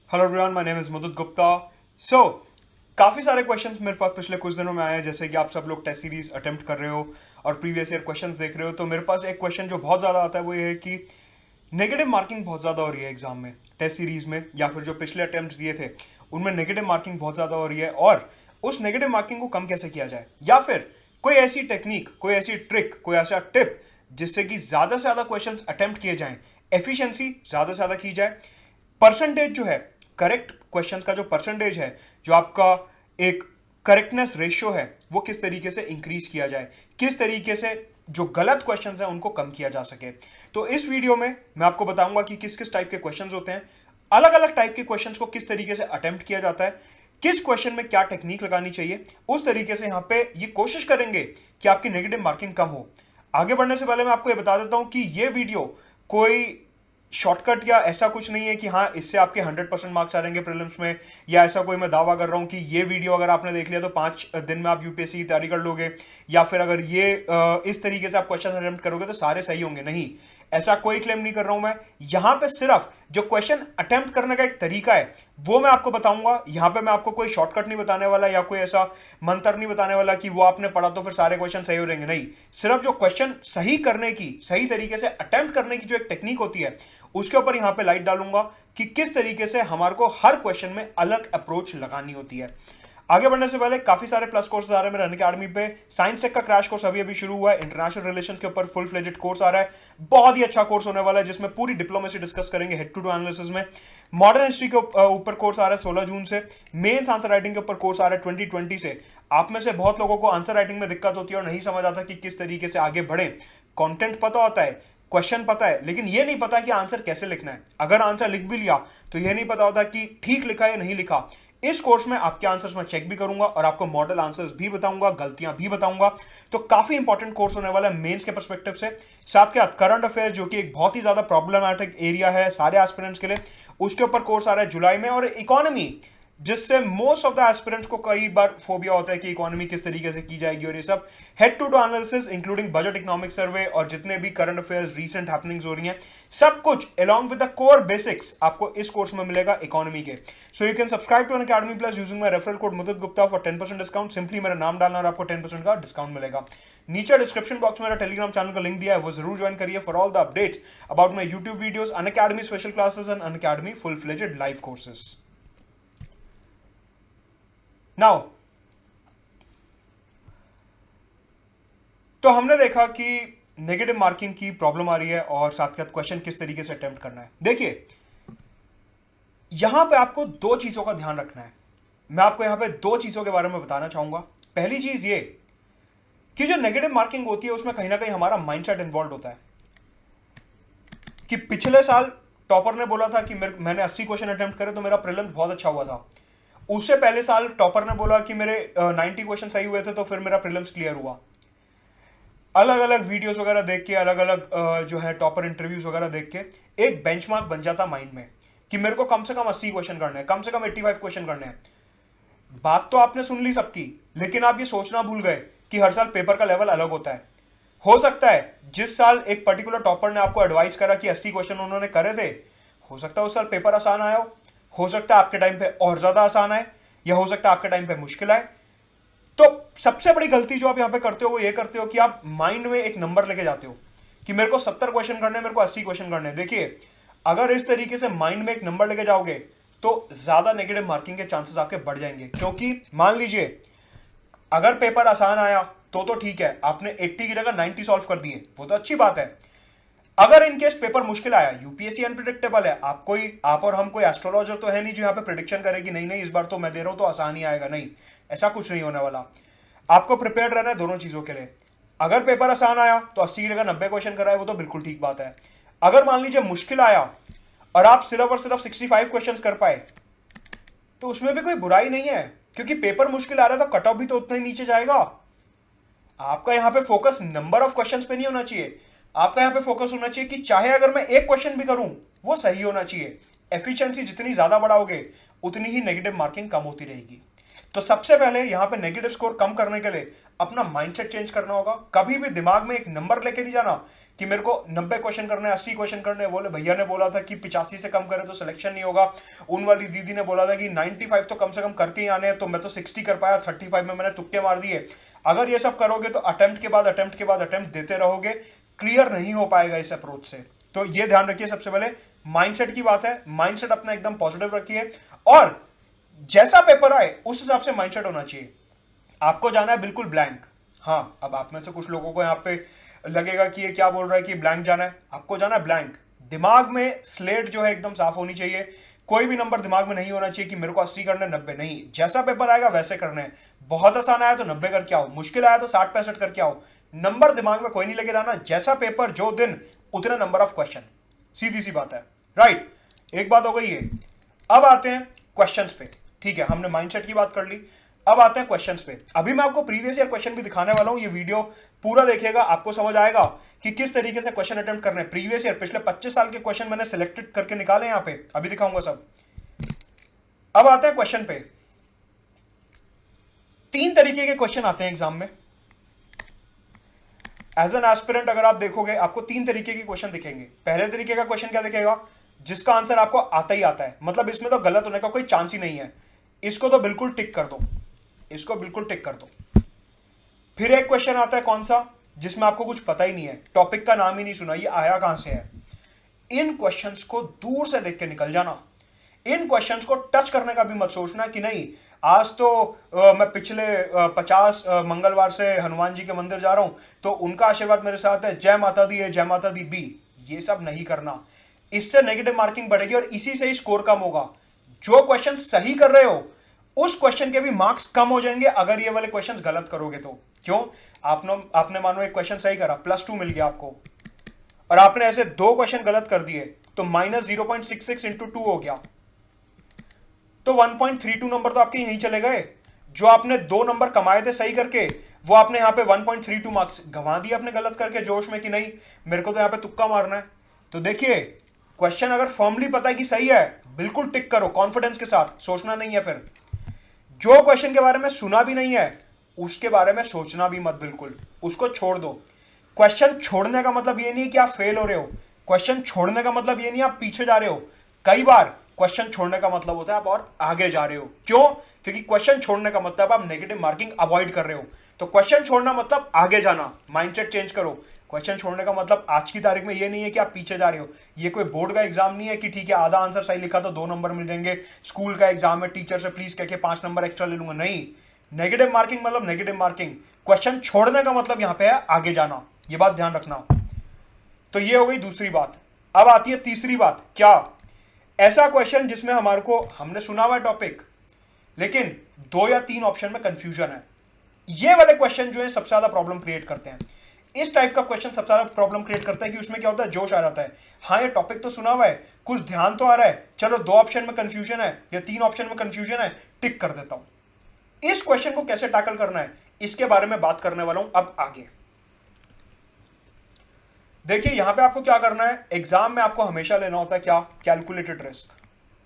Hello everyone, my name is Mudut Gupta. So काफ़ी सारे questions मेरे पास पिछले कुछ दिनों में आए हैं, जैसे कि आप सब लोग टेस्ट सीरीज अटेम्प्ट कर रहे हो और प्रीवियस ईयर क्वेश्चंस देख रहे हो। तो मेरे पास एक क्वेश्चन जो बहुत ज़्यादा आता है वो ये है कि नेगेटिव मार्किंग बहुत ज़्यादा हो रही है एग्जाम में, टेस्ट सीरीज में, या फिर जो पिछले अटेम्प्ट दिए थे उनमें नेगेटिव मार्किंग बहुत ज़्यादा हो रही है, और उस नेगेटिव मार्किंग को कम कैसे किया जाए, या फिर कोई ऐसी टेक्निक, कोई ऐसी ट्रिक, कोई ऐसा टिप जिससे कि ज़्यादा से ज़्यादा क्वेश्चंस अटेम्प्ट किए जाएं, एफिशिएंसी ज़्यादा से ज़्यादा की जाए, परसेंटेज जो है, करेक्ट क्वेश्चंस का जो परसेंटेज है, जो आपका एक करेक्टनेस रेशियो है, वो किस तरीके से इंक्रीज किया जाए, किस तरीके से जो गलत क्वेश्चंस हैं उनको कम किया जा सके। तो इस वीडियो में मैं आपको बताऊंगा कि किस किस टाइप के क्वेश्चंस होते हैं, अलग अलग टाइप के क्वेश्चंस को किस तरीके से अटेम्प्ट किया जाता है, किस क्वेश्चन में क्या टेक्निक लगानी चाहिए, उस तरीके से यहां पे ये कोशिश करेंगे कि आपकी नेगेटिव मार्किंग कम हो। आगे बढ़ने से पहले मैं आपको ये बता देता हूं कि ये वीडियो कोई शॉर्टकट या ऐसा कुछ नहीं है कि हाँ इससे आपके 100% मार्क्स आ जाएंगे प्रीलिम्स में, या ऐसा कोई मैं दावा कर रहा हूं कि ये वीडियो अगर आपने देख लिया तो 5 दिन में आप यूपीएससी की तैयारी कर लोगे, या फिर अगर ये इस तरीके से आप क्वेश्चन अटेम्प्ट करोगे तो सारे सही होंगे। नहीं, ऐसा कोई क्लेम नहीं कर रहा हूं मैं। यहां पे सिर्फ जो क्वेश्चन अटेम्प्ट करने का एक तरीका है वो मैं आपको बताऊंगा। यहां पे मैं आपको कोई शॉर्टकट नहीं बताने वाला या कोई ऐसा मंत्र नहीं बताने वाला कि वो आपने पढ़ा तो फिर सारे क्वेश्चन सही हो जाएंगे। नहीं, सिर्फ जो क्वेश्चन सही करने की, सही तरीके से अटेम्प्ट करने की जो एक टेक्निक होती है उसके ऊपर यहां पे लाइट डालूंगा कि किस तरीके से हमारे को हर क्वेश्चन में अलग अप्रोच लगानी होती है। आगे बढ़ने से पहले काफी सारे प्लस कोर्सेज आ रहे हैं मेरे अनअकैडमी पे। साइंस टेक का क्रैश कोर्स अभी अभी शुरू हुआ है, इंटरनेशनल रिलेशंस के ऊपर फुल फ्लेजेड कोर्स आ रहा है, बहुत ही अच्छा कोर्स होने वाला है जिसमें पूरी डिप्लोमेसी डिस्कस करेंगे हेड टू टू एनालिसिस में। मॉडर्न हिस्ट्री के ऊपर कोर्स आ रहा है 16 जून से। मेंस आंसर राइटिंग के ऊपर कोर्स आ रहा है 2020 से। आप में से बहुत लोगों को आंसर राइटिंग में दिक्कत होती है और नहीं समझ आता कि किस तरीके से आगे बढ़े। कंटेंट पता होता है, क्वेश्चन पता है, लेकिन यह नहीं पता कि आंसर कैसे लिखना है। अगर आंसर लिख भी लिया तो यह नहीं पता होता कि ठीक लिखा या नहीं लिखा। इस कोर्स में आपके आंसर्स मैं चेक भी करूंगा और आपको मॉडल आंसर्स भी बताऊंगा, गलतियां भी बताऊंगा। तो काफी इंपॉर्टेंट कोर्स होने वाला है मेंस के पर्सपेक्टिव से। साथ के साथ करंट अफेयर्स, जो कि एक बहुत ही ज्यादा प्रॉब्लमैटिक एरिया है सारे एस्पिरेंट्स के लिए, उसके ऊपर कोर्स आ रहा है जुलाई में। और इकोनॉमी, जिससे मोस्ट ऑफ द एस्पिरेंट्स को कई बार फोबिया होता है कि इकोनॉमी किस तरीके से की जाएगी, और ये सब head to to analysis including budget economic survey और जितने भी करंट अफेयर्स रीसेंट हैपनिंग्स हो रही हैं, सब कुछ along with the core basics आपको इस कोर्स में मिलेगा इकोनॉमी के। So you can subscribe to Unacademy plus using my referral code Mudit Gupta for 10% discount. Simply मेरा नाम डालना और आपको 10% का डिस्काउंट मिलेगा। नीचे डिस्क्रिप्शन बॉक्स में मेरा टेलीग्राम चैनल का लिंक दिया है, वो जरूर ज्वाइन करिए for all the updates about my YouTube videos, Unacademy special classes and Unacademy full fledged live courses. Now, तो हमने देखा कि नेगेटिव मार्किंग की प्रॉब्लम आ रही है और साथ साथ क्वेश्चन किस तरीके से अटेम्प्ट करना है। देखिए, यहां पे आपको दो चीजों का ध्यान रखना है। मैं आपको यहां पे दो चीजों के बारे में बताना चाहूंगा। पहली चीज ये कि जो नेगेटिव मार्किंग होती है उसमें कहीं ना कहीं हमारा माइंडसेट इन्वॉल्व होता है कि पिछले साल टॉपर ने बोला था कि मैंने 80 क्वेश्चन अटेम्प्ट करे तो मेरा प्रीलिम्स बहुत अच्छा हुआ था। उससे पहले साल टॉपर ने बोला कि मेरे 90 क्वेश्चन सही हुए थे तो फिर मेरा प्रीलिम्स क्लियर हुआ। अलग अलग वीडियोस वगैरह देख के, अलग अलग जो है टॉपर इंटरव्यूज वगैरह देख के एक बेंचमार्क बन जाता माइंड में कि मेरे को कम से कम 80 क्वेश्चन करने हैं, कम से कम 85 क्वेश्चन करने हैं। बात तो आपने सुन ली सबकी, लेकिन आप ये सोचना भूल गए कि हर साल पेपर का लेवल अलग होता है। हो सकता है जिस साल एक पर्टिकुलर टॉपर ने आपको एडवाइस करा कि 80 क्वेश्चन उन्होंने करे थे, हो सकता है उस साल पेपर आसान आया हो सकता है आपके टाइम पे और ज्यादा आसान आए, या हो सकता है आपके टाइम पे मुश्किल आए। तो सबसे बड़ी गलती जो आप यहां पे करते हो वो ये करते हो कि आप माइंड में एक नंबर लेके जाते हो कि मेरे को 70 क्वेश्चन करने हैं, मेरे को 80 क्वेश्चन करने हैं। देखिए, अगर इस तरीके से माइंड में एक नंबर लेके जाओगे तो ज्यादा नेगेटिव मार्किंग के चांसेस आपके बढ़ जाएंगे। क्योंकि मान लीजिए अगर पेपर आसान आया तो ठीक है, आपने 80 की जगह 90 सॉल्व कर दिए, वो तो अच्छी बात है। अगर इनकेस पेपर मुश्किल आया, यूपीएससी अनप्रिडिक्टेबल है, आप और हम कोई एस्ट्रोलॉजर तो है नहीं जो यहाँ पे प्रिडिक्शन करेगी नहीं नहीं इस बार तो मैं दे रहा हूं तो आसान ही आएगा। नहीं, ऐसा कुछ नहीं होने वाला। आपको प्रिपेयर रहना है दोनों चीजों के लिए। अगर पेपर आसान आया तो 80 की जगह 90 क्वेश्चन कराए, वो तो बिल्कुल ठीक बात है। अगर मान लीजिए मुश्किल आया और आप सिर्फ और सिर्फ 65 क्वेश्चन कर पाए तो उसमें भी कोई बुराई नहीं है, क्योंकि पेपर मुश्किल आ रहा है तो कट ऑफ भी तो उतना ही नीचे जाएगा। आपका यहां पे फोकस नंबर ऑफ क्वेश्चंस पे नहीं होना चाहिए, आपका यहां पे फोकस होना चाहिए कि चाहे अगर मैं एक क्वेश्चन भी करूं वो सही होना चाहिए। एफिशिएंसी जितनी ज्यादा बढ़ाओगे उतनी ही नेगेटिव मार्किंग कम होती रहेगी। तो सबसे पहले यहां पे नेगेटिव स्कोर कम करने के लिए अपना माइंडसेट चेंज करना होगा। कभी भी दिमाग में एक नंबर लेके नहीं जाना कि मेरे को 90 क्वेश्चन करने, 80 क्वेश्चन करने। बोले भैया ने बोला था कि 85 से कम करे तो सिलेक्शन नहीं होगा, उन वाली दीदी ने बोला था कि 95 तो कम से कम करके ही आने हैं, तो मैं तो 60 कर पाया, 35 में मैंने तुक्के मार दिए। अगर ये सब करोगे तो अटेम्प्ट के बाद अटेम्प्ट के बाद अटेम्प्ट देते रहोगे, क्लियर नहीं हो पाएगा इस अप्रोच से। तो ये ध्यान रखिए, सबसे पहले माइंडसेट की बात है, माइंडसेट अपना एकदम पॉजिटिव रखिए और जैसा पेपर आए उस हिसाब से माइंडसेट होना चाहिए। आपको जाना है बिल्कुल ब्लैंक। हाँ, अब आप में से कुछ लोगों को यहाँ पे लगेगा कि ये क्या बोल रहा है कि ब्लैंक जाना है। आपको जाना है ब्लैंक। दिमाग में स्लेट जो है एकदम साफ होनी चाहिए। कोई भी नंबर दिमाग में नहीं होना चाहिए कि मेरे को 80 करने 90 नहीं। जैसा पेपर आएगा वैसे करने हैं। बहुत आसान आया तो 90 करके आओ, मुश्किल आया तो 60-65 करके आओ। नंबर दिमाग में कोई नहीं लेके जाना। जैसा पेपर जो दिन उतने नंबर ऑफ क्वेश्चन, सीधी सी बात है। राइट, एक बात हो गई ये। अब आते हैं क्वेश्चंस पे। ठीक है, हमने माइंडसेट की बात कर ली, अब आते हैं क्वेश्चंस पे। अभी मैं आपको प्रीवियस ईयर क्वेश्चन भी दिखाने वाला हूं। ये वीडियो पूरा देखिएगा, आपको समझ आएगा कि किस तरीके से क्वेश्चन अटेम्प्ट करने हैं। प्रीवियस ईयर पिछले 25 साल के क्वेश्चन मैंने सिलेक्टेड करके निकाले यहां पे, अभी दिखाऊंगा सब। अब आते हैं क्वेश्चन पे। 3 तरीके के क्वेश्चन आते हैं एग्जाम में। एज एन एस्पिरेंट अगर आप देखोगे आपको 3 तरीके के क्वेश्चन दिखेंगे। पहले तरीके का क्वेश्चन क्या दिखेगा, जिसका आंसर आपको आता ही आता है, मतलब इसमें तो गलत होने का कोई चांस ही नहीं है, इसको तो बिल्कुल टिक कर दो, इसको बिल्कुल टिक कर दो। फिर एक क्वेश्चन आता है कौन सा, जिसमें आपको कुछ पता ही नहीं है, टॉपिक का नाम ही नहीं सुना, ये आया कहां से है। इन क्वेश्चंस को दूर से देख के निकल जाना। इन क्वेश्चंस को टच करने का भी मत सोचना कि नहीं आज तो मैं पिछले 50 मंगलवार से हनुमान जी के मंदिर जा रहा हूं तो उनका आशीर्वाद मेरे साथ है, जय माता दी है, जय माता दी बी। ये सब नहीं करना, इससे नेगेटिव मार्किंग बढ़ेगी और इसी से ही स्कोर कम होगा। जो क्वेश्चन सही कर रहे हो उस क्वेश्चन के भी मार्क्स कम हो जाएंगे अगर ये वाले क्वेश्चंस गलत करोगे तो। क्यों, आपने मानो एक क्वेश्चन सही करा, +2 मिल गया आपको, और आपने ऐसे 2 क्वेश्चन गलत कर दिए तो -0.66 इंटू 2 हो गया, तो 1.32 नंबर तो आपके यहीं चले गए। जो आपने 2 नंबर कमाए थे सही करके, वो आपने यहां पे 1.32 मार्क्स गंवा दिए अपने गलत करके जोश में कि नहीं मेरे को तो यहां पे तुक्का मारना है। तो देखिए, क्वेश्चन अगर फर्मली पता है कि सही है, बिल्कुल टिक करो कॉन्फिडेंस के साथ, सोचना नहीं है। फिर जो क्वेश्चन के बारे में सुना भी नहीं है उसके बारे में सोचना भी मत, बिल्कुल उसको छोड़ दो। क्वेश्चन छोड़ने का मतलब ये नहीं कि आप फेल हो रहे हो, क्वेश्चन छोड़ने का मतलब ये नहीं आप पीछे जा रहे हो। कई बार क्वेश्चन छोड़ने का मतलब होता है आप और आगे जा रहे हो। क्यों, क्योंकि क्वेश्चन छोड़ने का मतलब आप नेगेटिव मार्किंग अवॉइड कर रहे हो। तो क्वेश्चन छोड़ना मतलब आगे जाना, माइंडसेट चेंज करो। क्वेश्चन छोड़ने का मतलब आज की तारीख में ये नहीं है कि आप पीछे जा रहे हो। ये कोई बोर्ड का एग्जाम नहीं है कि ठीक है आधा आंसर सही लिखा तो 2 नंबर मिल जाएंगे, स्कूल का एग्जाम है टीचर से प्लीज कह के 5 नंबर एक्स्ट्रा ले लूंगा। नहीं, नेगेटिव मार्किंग मतलब नेगेटिव मार्किंग। क्वेश्चन छोड़ने का मतलब यहां पे है आगे जाना, ये बात ध्यान रखना। तो ये हो गई दूसरी बात। अब आती है तीसरी बात, क्या, ऐसा क्वेश्चन जिसमें हमने सुना हुआ टॉपिक लेकिन 2 या 3 ऑप्शन में कंफ्यूजन है। ये वाले क्वेश्चन जो है सबसे ज्यादा प्रॉब्लम क्रिएट करते हैं। इस टाइप का क्वेश्चन सबसे ज्यादा प्रॉब्लम क्रिएट करता है कि उसमें क्या होता है, जोश आ जाता है। हाँ, ये टॉपिक तो सुना हुआ है, कुछ ध्यान तो आ रहा है, चलो 2 ऑप्शन में कंफ्यूजन है या 3 ऑप्शन में कंफ्यूजन है, टिक कर देता हूं। इस क्वेश्चन को कैसे टैकल करना है इसके बारे में बात करने वाला हूं अब आगे। देखिए, यहां पे आपको क्या करना है, एग्जाम में आपको हमेशा लेना होता है क्या, कैलकुलेटेड रिस्क।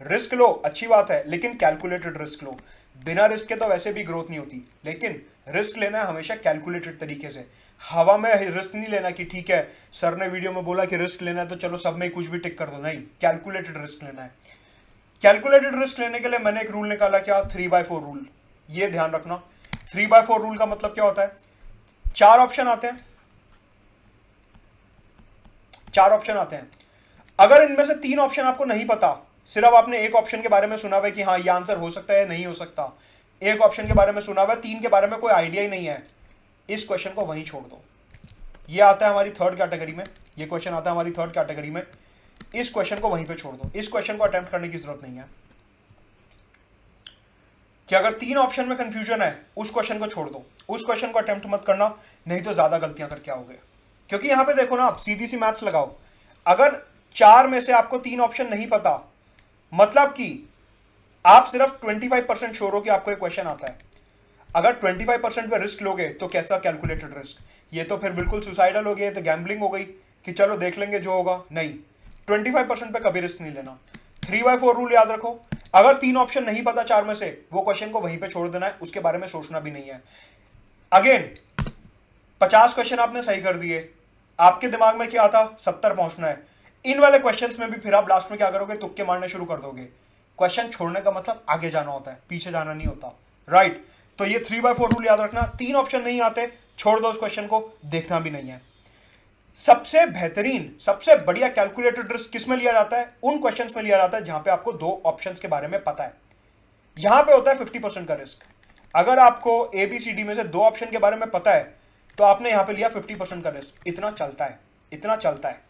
रिस्क लो, अच्छी बात है, लेकिन कैलकुलेटेड रिस्क लो। बिना रिस्क के तो वैसे भी ग्रोथ नहीं होती, लेकिन रिस्क लेना है हमेशा कैलकुलेटेड तरीके से। हवा में रिस्क नहीं लेना कि ठीक है सर ने वीडियो में बोला कि रिस्क लेना है तो चलो सब में कुछ भी टिक कर दो, नहीं, कैलकुलेटेड रिस्क लेना है। कैलकुलेटेड रिस्क लेने के लिए मैंने एक रूल निकाला, क्या, 3/4 रूल। ये ध्यान रखना, 3/4 रूल का मतलब क्या होता है, 4 ऑप्शन आते हैं, 4 ऑप्शन आते हैं। अगर इनमें से 3 ऑप्शन आपको नहीं पता, सिर्फ आपने एक ऑप्शन के बारे में सुना हुआ है कि हाँ ये आंसर हो सकता है नहीं हो सकता, एक ऑप्शन के बारे में सुना हुआ है, 3 के बारे में कोई आइडिया ही नहीं है, इस क्वेश्चन को वहीं छोड़ दो। ये आता है हमारी 3rd कैटेगरी में, ये क्वेश्चन आता है हमारी 3rd कैटेगरी में, इस क्वेश्चन को वहीं पे छोड़ दो। इस क्वेश्चन को अटेम्प्ट करने की जरूरत नहीं है। कि अगर 3 ऑप्शन में कंफ्यूजन है उस क्वेश्चन को छोड़ दो, उस क्वेश्चन को अटेम्प्ट मत करना, नहीं तो ज्यादा गलतियां करके आओगे। क्योंकि यहां पे देखो ना, आप सीधी सी मैथ्स लगाओ, अगर 4 में से आपको 3 ऑप्शन नहीं पता, मतलब कि आप सिर्फ 25% श्योर हो कि आपको एक क्वेश्चन आता है। अगर 25% पे रिस्क लोगे तो कैसा कैलकुलेटेड रिस्क, ये तो फिर बिल्कुल सुसाइडल हो गया, तो गैम्बलिंग हो गई कि चलो देख लेंगे जो होगा। नहीं, 25% पे कभी रिस्क नहीं लेना। 3/4 रूल याद रखो, अगर 3 ऑप्शन नहीं पता 4 में से, वो क्वेश्चन को वहीं पे छोड़ देना है, उसके बारे में सोचना भी नहीं है। अगेन 50 क्वेश्चन आपने सही कर दिए, आपके दिमाग में क्या था 70 पहुंचना है। इन वाले क्वेश्चंस में भी फिर आप लास्ट में क्या करोगे, तुक्के मारने शुरू कर दोगे। क्वेश्चन छोड़ने का मतलब आगे जाना होता है, पीछे जाना नहीं होता, राइट। तो ये 3/4 रूल याद रखना, 3 ऑप्शन नहीं आते छोड़ दो उस क्वेश्चन को, देखना भी नहीं है। सबसे बेहतरीन, सबसे बढ़िया कैलकुलेटेड रिस्क किस में लिया जाता है, उन क्वेश्चंस में लिया जाता है जहां पे आपको 2 ऑप्शंस के बारे में पता है। यहां पे होता है 50% का रिस्क। अगर आपको ABCD में से 2 ऑप्शन के बारे में पता है तो आपने यहां पे लिया 50% का रिस्क। इतना चलता है, इतना चलता है।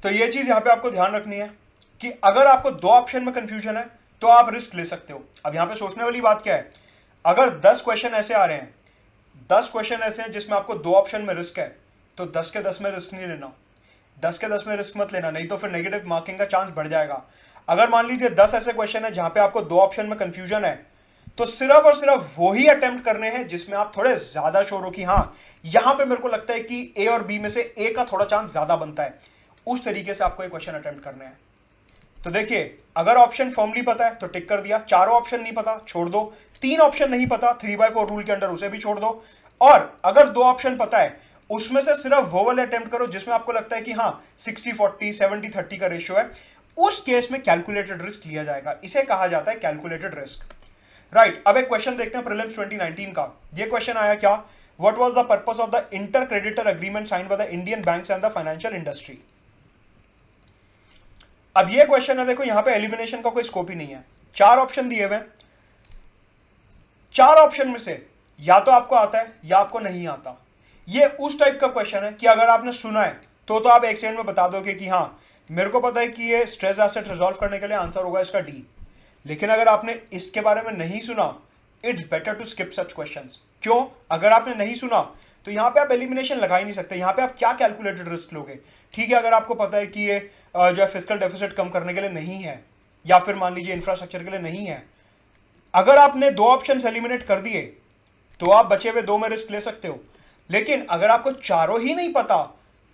तो ये चीज यहां पे आपको ध्यान रखनी है कि अगर आपको 2 ऑप्शन में कंफ्यूजन है तो आप रिस्क ले सकते हो। अब यहां पे सोचने वाली बात क्या है, अगर 10 क्वेश्चन ऐसे आ रहे हैं, 10 क्वेश्चन ऐसे हैं जिसमें आपको 2 ऑप्शन में रिस्क है, तो 10 के 10 में रिस्क नहीं लेना, 10 के 10 में रिस्क मत लेना, नहीं तो फिर नेगेटिव मार्किंग का चांस बढ़ जाएगा। अगर मान लीजिए 10 ऐसे क्वेश्चन है जहां पे आपको 2 ऑप्शन में कंफ्यूजन है, तो सिर्फ और सिर्फ वो ही अटेम्प्ट करने हैं जिसमें आप थोड़े ज्यादा श्योर हो कि हाँ यहां पे मेरे को लगता है कि A और B में से A का थोड़ा चांस ज्यादा बनता है, उस तरीके से आपको ये क्वेश्चन अटेम्प्ट करने हैं। तो देखिए, अगर ऑप्शन फॉर्मली पता है तो टिक कर दिया, 4 ऑप्शन नहीं पता छोड़ दो, 3 ऑप्शन नहीं पता 3/4 रूल के अंडर उसे भी छोड़ दो, और अगर 2 ऑप्शन पता है उसमें से सिर्फ वो वाले अटेम्प्ट करो जिसमें आपको लगता है कि हाँ 60-40 70-30 का रेशियो है, उस केस में कैलकुलेटेड रिस्क लिया जाएगा। इसे कहा जाता है कैलकुलेटेड रिस्क, राइट। अब एक क्वेश्चन देखते हैं प्रीलिम्स 2019 का। ये क्वेश्चन आया क्या, what was the purpose of the inter creditor agreement signed by the Indian banks and the financial industry. अब ये क्वेश्चन है, देखो यहां पे एलिमिनेशन का कोई स्कोप ही नहीं है, 4 ऑप्शन दिए हुए, 4 ऑप्शन में से या तो आपको आता है या आपको नहीं आता। ये उस टाइप का क्वेश्चन है कि अगर आपने सुना है तो आप एक सेकंड में बता दोगे कि हाँ मेरे को पता है कि ये स्ट्रेस एसेट रिजॉल्व करने के लिए आंसर होगा इसका D। लेकिन अगर आपने इसके बारे में नहीं सुना, it's better to skip such questions. क्यों? अगर आपने नहीं सुना तो यहां पे आप एलिमिनेशन लगा ही नहीं सकते। यहां पे आप क्या कैलकुलेटेड रिस्क लोगे? ठीक है, अगर आपको पता है कि ये जो है फिस्कल डेफिसिट कम करने के लिए नहीं है, या फिर मान लीजिए इंफ्रास्ट्रक्चर के लिए नहीं है, अगर आपने 2 ऑप्शन एलिमिनेट कर दिए तो आप बचे हुए 2 में रिस्क ले सकते हो। लेकिन अगर आपको चारों ही नहीं पता,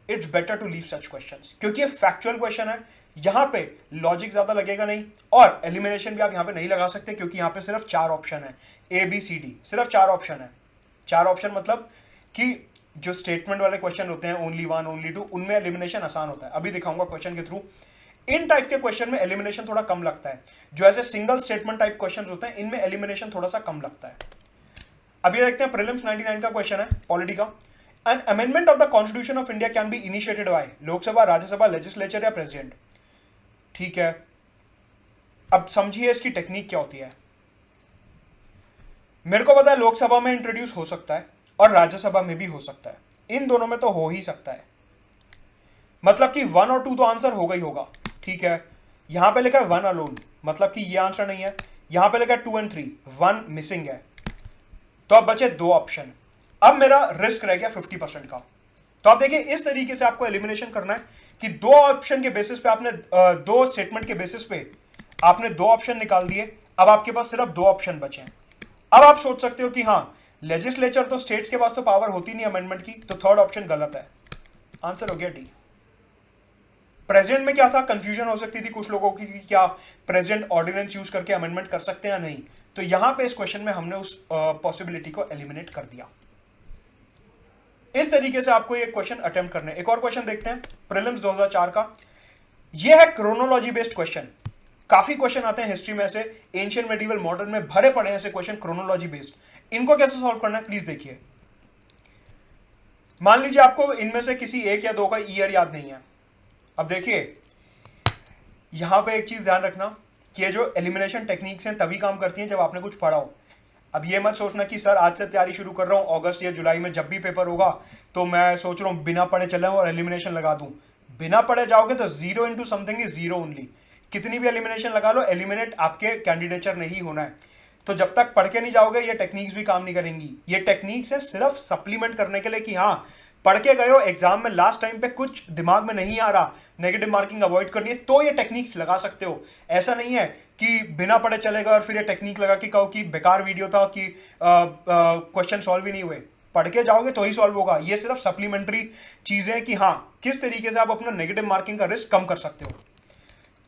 it's better to leave such questions, क्योंकि ये फैक्चुअल क्वेश्चन है, यहां पे लॉजिक ज्यादा लगेगा नहीं, और एलिमिनेशन भी आप यहां पे नहीं लगा सकते क्योंकि यहां पे सिर्फ 4 ऑप्शन है, ABCD सिर्फ 4 ऑप्शन है। 4 ऑप्शन मतलब कि जो स्टेटमेंट वाले क्वेश्चन होते हैं ओनली 1 ओनली 2, उनमें एलिमिनेशन आसान होता है। अभी दिखाऊंगा क्वेश्चन के थ्रू। इन टाइप के क्वेश्चन में एलिमिनेशन थोड़ा कम लगता है, जो ऐसे सिंगल स्टेटमेंट टाइप क्वेश्चन होते हैं इनमें एलिमिनेशन थोड़ा सा कम लगता है। अब ये देखते हैं प्रीलिम्स 99 का क्वेश्चन है पॉलिटी का। An amendment of the constitution of India can be initiated by Lok Sabha, Rajya Sabha, legislature या प्रेसिडेंट। ठीक है, अब समझिए इसकी टेक्निक क्या होती है। मेरे को पता है लोकसभा में इंट्रोड्यूस हो सकता है और राज्यसभा में भी हो सकता है, इन दोनों में तो हो ही सकता है, मतलब कि 1 और 2 तो आंसर होगा ही होगा। ठीक है, यहां पे लिखा है 1 अलोन, मतलब कि ये आंसर नहीं है। यहां पे लिखा है 2 and 3, 1 मिसिंग है, तो अब बचे 2 ऑप्शन। अब मेरा रिस्क रह गया 50% का। तो आप देखिए इस तरीके से आपको एलिमिनेशन करना है कि 2 ऑप्शन के बेसिस पे आपने 2 स्टेटमेंट के बेसिस पे आपने 2 ऑप्शन निकाल दिए। अब आपके पास सिर्फ 2 ऑप्शन बचे हैं। अब आप सोच सकते हो कि हाँ लेजिस्लेचर तो स्टेट्स के पास तो पावर होती नहीं अमेंडमेंट की, तो थर्ड ऑप्शन गलत है, आंसर हो गया D। प्रेसिडेंट में क्या था, कंफ्यूजन हो सकती थी कुछ लोगों की कि क्या प्रेसिडेंट ऑर्डिनेंस यूज करके अमेंडमेंट कर सकते हैं या नहीं, तो यहां पे इस क्वेश्चन में हमने उस पॉसिबिलिटी को एलिमिनेट कर दिया। इस तरीके से आपको ये क्वेश्चन अटेम्प्ट करने। एक और क्वेश्चन देखते हैं प्रीलिम्स 2004 का। ये है क्रोनोलॉजी बेस्ड क्वेश्चन। काफी क्वेश्चन आते हैं हिस्ट्री में, से एंशिएंट, मेडिवल, मॉडर्न में भरे पड़े हैं ऐसे क्वेश्चन क्रोनोलॉजी बेस्ड। इनको कैसे सॉल्व करना है प्लीज देखिए। मान लीजिए आपको इनमें से किसी 1 या 2 का ईयर याद नहीं है। अब देखिए यहां पे एक चीज ध्यान रखना कि ये जो एलिमिनेशन टेक्निक्स हैं तभी काम करती हैं जब आपने कुछ पढ़ा हो। अब ये मत सोचना कि सर आज से तैयारी शुरू कर रहा हूं, अगस्त या जुलाई में जब भी पेपर होगा तो मैं सोच रहा हूं बिना पढ़े चले और एलिमिनेशन लगा दूं। बिना पढ़े जाओगे तो 0 into something is 0 ओनली। कितनी भी एलिमिनेशन लगा लो, एलिमिनेट आपके कैंडिडेचर नहीं होना है। तो जब तक पढ़ के नहीं जाओगे ये टेक्निक्स भी काम नहीं करेंगी। ये टेक्निक्स है सिर्फ सप्लीमेंट करने के लिए कि हाँ पढ़ के गए हो, एग्जाम में लास्ट टाइम पे कुछ दिमाग में नहीं आ रहा, नेगेटिव मार्किंग अवॉइड करनी है, तो ये टेक्निक्स लगा सकते हो। ऐसा नहीं है कि बिना पढ़े चलेगा और फिर ये टेक्निक लगा के कहो कि बेकार वीडियो था, कि क्वेश्चन सॉल्व ही नहीं हुए। पढ़ के जाओगे तो ही सॉल्व होगा। ये सिर्फ सप्लीमेंट्री चीजें कि हाँ किस तरीके से आप अपना नेगेटिव मार्किंग का रिस्क कम कर सकते हो।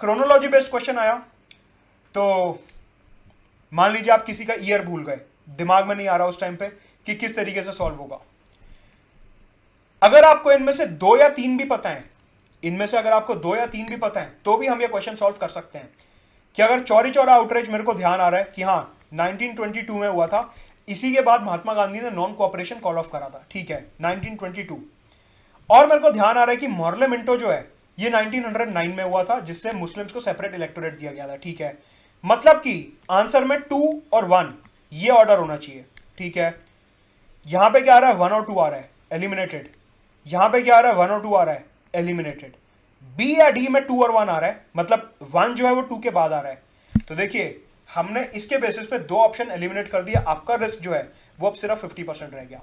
क्रोनोलॉजी बेस्ड क्वेश्चन आया तो मान लीजिए आप किसी का ईयर भूल गए, दिमाग में नहीं आ रहा उस टाइम पे कि किस तरीके से सॉल्व होगा। अगर आपको इनमें से 2 या 3 भी पता है, इनमें से अगर आपको 2 या 3 भी पता है तो भी हम ये क्वेश्चन सॉल्व कर सकते हैं कि अगर चौरी चौरा आउटरीच मेरे को ध्यान आ रहा है कि हाँ 1922 में हुआ था, इसी के बाद महात्मा गांधी ने नॉन कोऑपरेशन कॉल ऑफ करा था, ठीक है 1922। और मेरे को ध्यान आ रहा है कि मॉर्ले मिंटो जो है ये 1909 में हुआ था, जिससे मुस्लिम्स को सेपरेट इलेक्टोरेट दिया गया था, ठीक है। मतलब कि आंसर में 2 और 1 ये ऑर्डर होना चाहिए, ठीक है। यहां पे क्या आ रहा है, 1 और 2 आ रहा है, एलिमिनेटेड। यहां पे क्या आ रहा है, 1 और 2 आ रहा है, एलिमिनेटेड। बी या डी में 2 और 1 आ रहा है, मतलब 1 जो है वो 2 के बाद आ रहा है। तो देखिए हमने इसके बेसिस पे 2 ऑप्शन एलिमिनेट कर दिया, आपका रिस्क जो है वो अब सिर्फ 50% रह गया।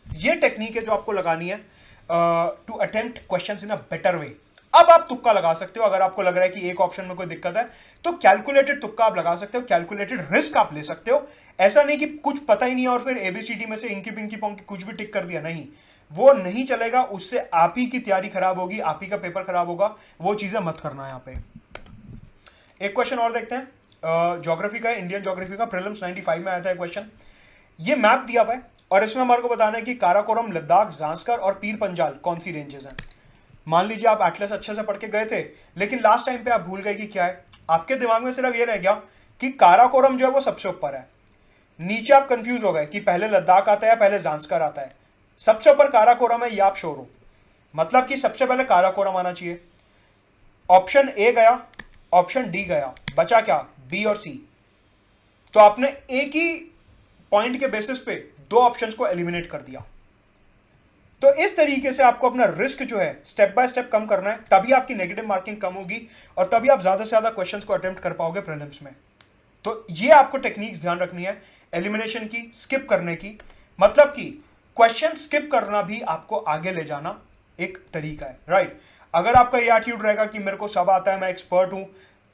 ये टेक्निक है जो आपको लगानी है to attempt questions in a better way. अब आप तुक्का लगा सकते हो, अगर आपको लग रहा है कि एक ऑप्शन में कोई दिक्कत है तो कैलकुलेटेड तुक्का आप लगा सकते हो, कैलकुलेटेड रिस्क आप ले सकते हो। ऐसा नहीं कि कुछ पता ही नहीं है और फिर एबीसीडी में से इंकी पिंकी पोंकी कुछ भी टिक कर दिया, नहीं, वो नहीं चलेगा। उससे आप ही की तैयारी खराब होगी, आप ही का पेपर खराब होगा, वो चीजें मत करना। यहां पे एक क्वेश्चन और देखते हैं, ज्योग्राफी का, इंडियन ज्योग्राफी का, प्रीलिम्स 95 में आया था क्वेश्चन। ये मैप दिया हुआ है और इसमें हमारे को बताना है कि काराकोरम, लद्दाख, जांस्कर और पीर पंजाल कौन सी रेंजेस हैं। मान लीजिए आप एटलस अच्छे से पढ़ के गए थे, लेकिन लास्ट टाइम पे आप भूल गए कि क्या है। आपके दिमाग में सिर्फ ये रह गया कि काराकोरम जो है वो सबसे ऊपर है, नीचे आप कंफ्यूज हो गए कि पहले लद्दाख आता है या पहले जांस्कर आता है। सबसे ऊपर काराकोरम है, ये आप श्योर हो, मतलब कि सबसे पहले काराकोरम आना चाहिए। ऑप्शन ए गया, ऑप्शन डी गया, बचा क्या, बी और सी। तो आपने एक ही पॉइंट के बेसिस पे 2 ऑप्शंस को एलिमिनेट कर दिया। तो इस तरीके से आपको अपना रिस्क जो है स्टेप बाय स्टेप कम करना है, तभी आपकी नेगेटिव मार्किंग कम होगी और तभी आप ज्यादा से ज्यादा क्वेश्चंस को अटेम्प्ट कर पाओगे प्रीलिम्स में। तो ये आपको टेक्निक्स ध्यान रखनी है एलिमिनेशन की, स्किप करने की। मतलब कि क्वेश्चन स्किप करना भी आपको आगे ले जाना एक तरीका है, राइट। अगर आपका ये एटीट्यूड रहेगा कि मेरे को सब आता है, मैं एक्सपर्ट हूं,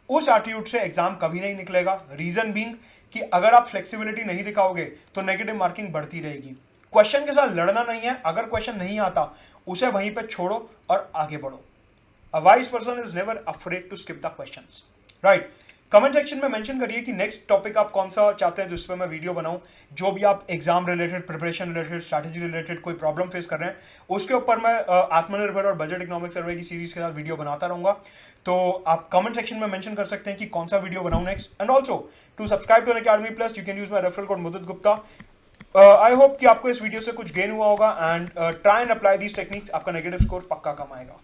उस एटीट्यूड से एग्जाम कभी नहीं निकलेगा। रीजन बीइंग कि अगर आप फ्लेक्सिबिलिटी नहीं दिखाओगे तो नेगेटिव मार्किंग बढ़ती रहेगी। क्वेश्चन के साथ लड़ना नहीं है, अगर क्वेश्चन नहीं आता उसे वहीं पे छोड़ो और आगे बढ़ो। A wise person is never afraid to skip the questions, right. Comment section में मेंशन करिए कि नेक्स्ट टॉपिक आप कौन सा चाहते हैं जिस पे मैं वीडियो बनाऊं। जो भी आप exam related, preparation related, strategy related कोई प्रॉब्लम फेस कर रहे हैं, उसके ऊपर मैं आत्मनिर्भर और बजट इकोनॉमिक सर्वे की सीरीज के साथ वीडियो बनाता रहूंगा। तो आप कमेंट सेक्शन में मेंशन कर सकते हैं कि कौन सा वीडियो बनाऊं next. And also to subscribe to Unacademy plus you can use my referral code Mudit Gupta. I hope कि आपको इस वीडियो से कुछ गेन हुआ होगा and try and apply these techniques, आपका नेगेटिव स्कोर पक्का कम आएगा।